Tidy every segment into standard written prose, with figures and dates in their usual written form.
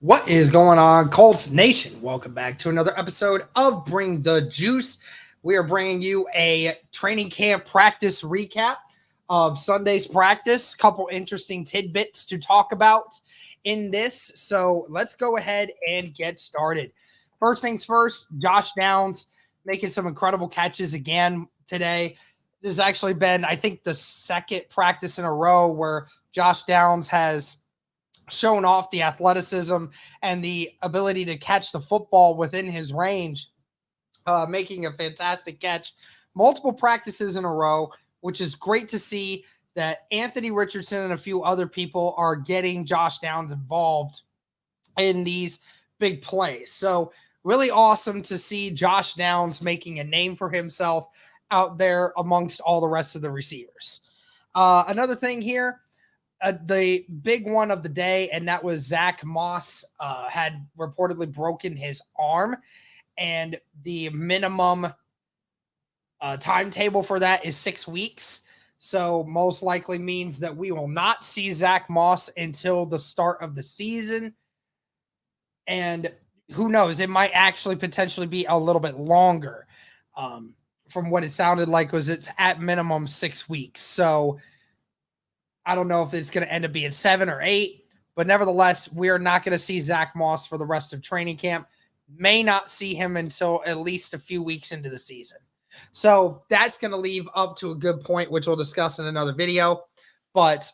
What is going on, Colts Nation? Welcome back to another episode of Bring the Juice. We are bringing you a training camp practice recap of Sunday's practice. Couple interesting tidbits to talk about in this. So let's go ahead and get started. First things first, Josh Downs making some incredible catches again today. This has actually been, I think, the second practice in a row where Josh Downs has shown off the athleticism and the ability to catch the football within his range, making a fantastic catch multiple practices in a row, which is great to see that Anthony Richardson and a few other people are getting Josh Downs involved in these big plays. So really awesome to see Josh Downs making a name for himself out there amongst all the rest of the receivers. Another thing here, the big one of the day, and that was Zack Moss had reportedly broken his arm, and the minimum timetable for that is 6 weeks. So most likely means that we will not see Zack Moss until the start of the season. And who knows, it might actually potentially be a little bit longer. From what it sounded like was it's at minimum 6 weeks. So I don't know if it's going to end up being 7 or 8, but nevertheless, we are not going to see Zack Moss for the rest of training camp. May not see him until at least a few weeks into the season. So that's going to leave up to a good point, which we'll discuss in another video. But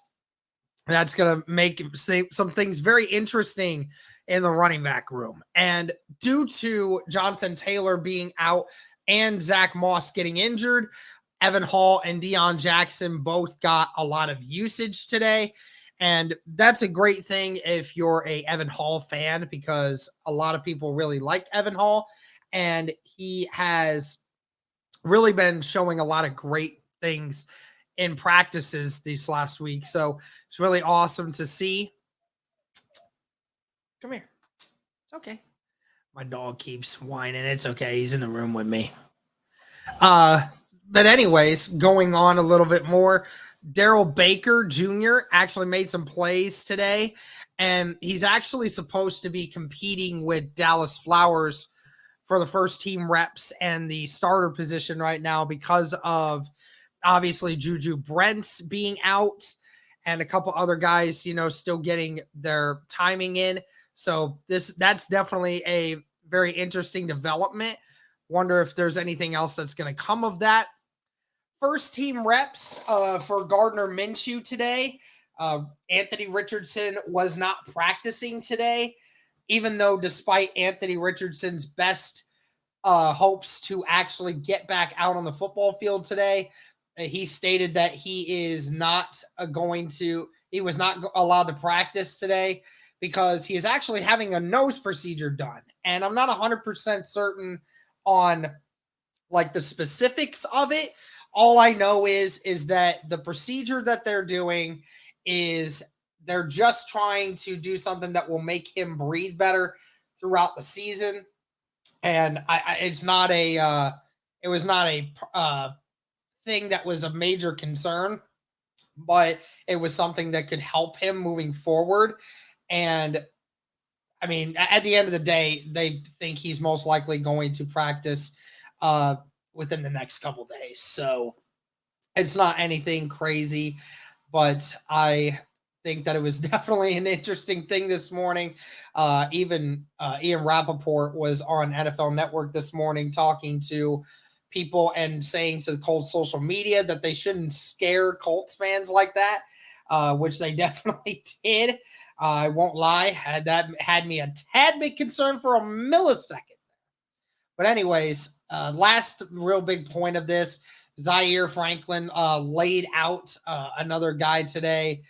that's going to make some things very interesting in the running back room. And due to Jonathan Taylor being out and Zack Moss getting injured, Evan Hall and Deion Jackson both got a lot of usage today. And that's a great thing if you're a Evan Hall fan, because a lot of people really like Evan Hall. And he has really been showing a lot of great things in practices these last week. So it's really awesome to see. Come here. It's okay. My dog keeps whining. It's okay. He's in the room with me. But anyways, going on a little bit more, Darrell Baker Jr. actually made some plays today, and he's actually supposed to be competing with Dallas Flowers for the first team reps and the starter position right now because of obviously Juju Brents being out and a couple other guys, still getting their timing in. So that's definitely a very interesting development. Wonder if there's anything else that's going to come of that. First team reps for Gardner Minshew today. Anthony Richardson was not practicing today, even though despite Anthony Richardson's best hopes to actually get back out on the football field today, he stated that he was not allowed to practice today because he is actually having a nose procedure done. And I'm not 100% certain on like the specifics of it. All I know is that the procedure that they're doing is they're just trying to do something that will make him breathe better throughout the season. And it was not a thing that was a major concern, but it was something that could help him moving forward. And I mean, at the end of the day, they think he's most likely going to practice within the next couple days. So it's not anything crazy, but I think that it was definitely an interesting thing this morning. Even Ian Rappaport was on NFL Network this morning talking to people and saying to the Colts social media that they shouldn't scare Colts fans like that, which they definitely did. I won't lie, had me a tad bit concerned for a millisecond. But anyways, last real big point of this, Zaire Franklin laid out another guy today.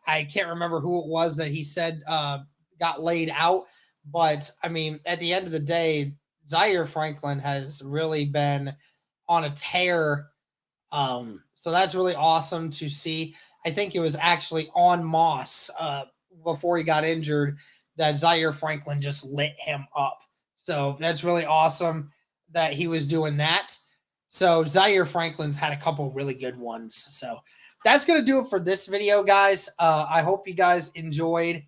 I can't remember who it was that he said got laid out. But, I mean, at the end of the day, Zaire Franklin has really been on a tear. So that's really awesome to see. I think it was actually on Moss before he got injured that Zaire Franklin just lit him up. So that's really awesome that he was doing that. So Zaire Franklin's had a couple really good ones. So that's going to do it for this video, guys. I hope you guys enjoyed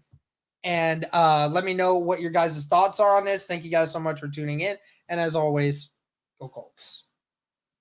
And let me know what your guys' thoughts are on this. Thank you guys so much for tuning in. And as always, go Colts.